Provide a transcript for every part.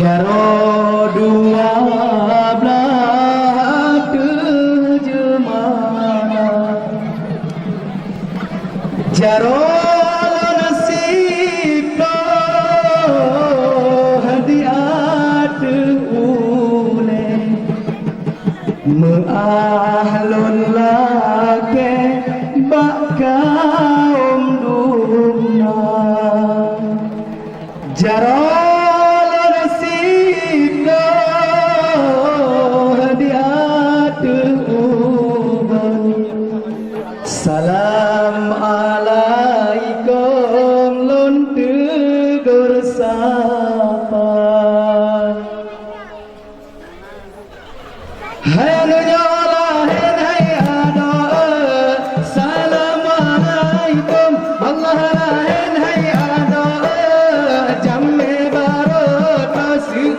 Jaro dua belah terjemana Jaro nasib hadiah terule Meahlun lake bakaum dumna Jaro Salam alaikum lun tegur sapa Hai anunya lahin hai ada Salam alaikum Allah lahin hai ada Jamme barot tasir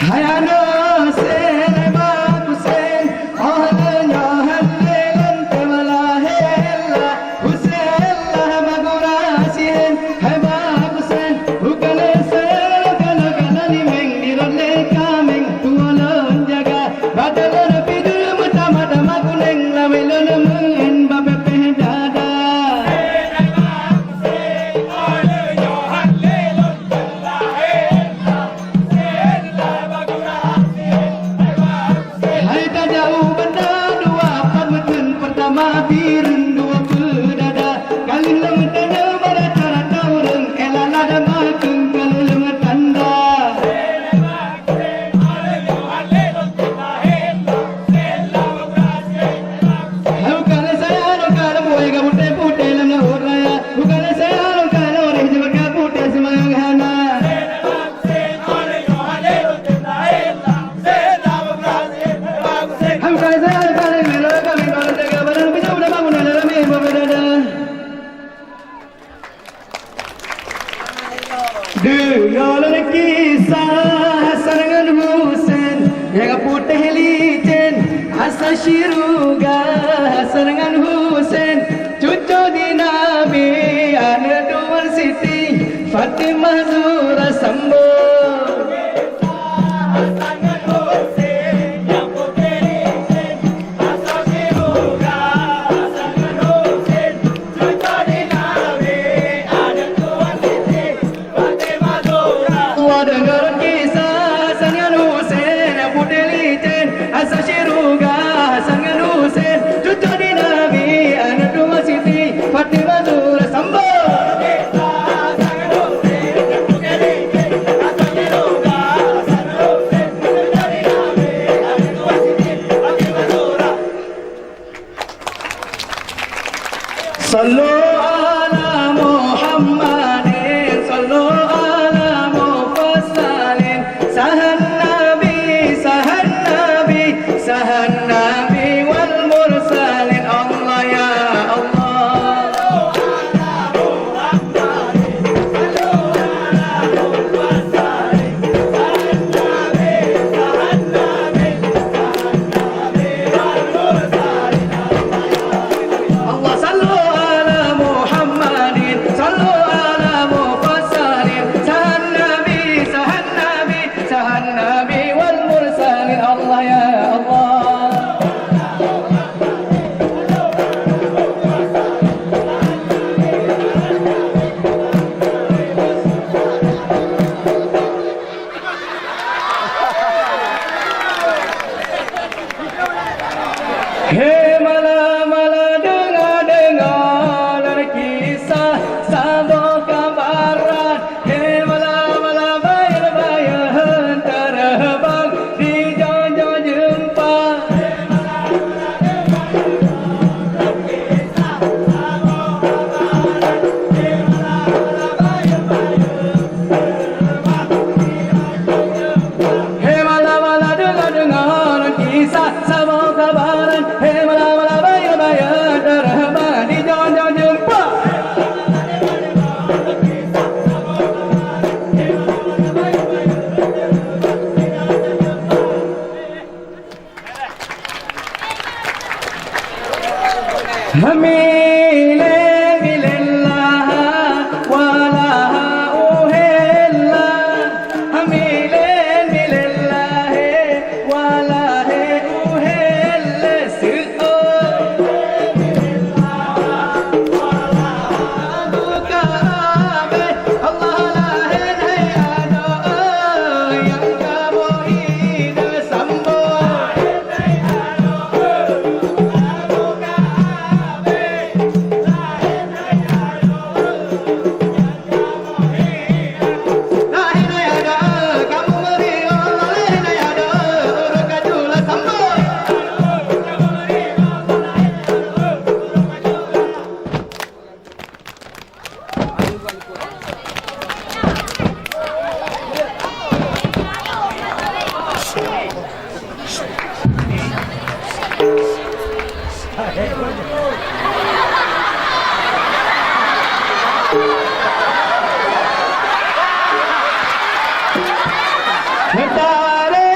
Hayano sen bagusen ahlanya halilan tewala hella husella magurasin hai bagusen ukale sen kana kana ni mengirole kameng tualon jaga badalon pidul mutamada maguneng lamelon mungen babe pehdada Dengarlah kisah Sarangan Husain yang putih licin asal Syiruga Sarangan Husain cucu di Nabi anak Duan Siti Fatimah Zura Sambo Fatimah Zura Sambo Hamilin bilillah walaha uhilla Hamilin bilillah walaha uhilla buka Allah lahin hayado yang kamu hidup sambung Mentari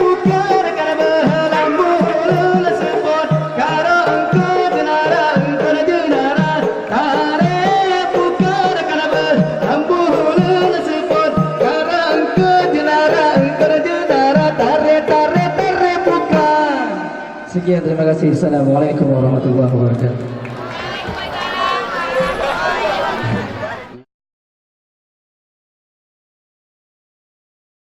bukan karena berlambul sepot Karo engkau jenara, engkau jenara Tari bukan karena berlambul sepot Karo engkau jenara, engkau jenara Tari bukan. Sekian, terima kasih. Assalamualaikum warahmatullahi wabarakatuh.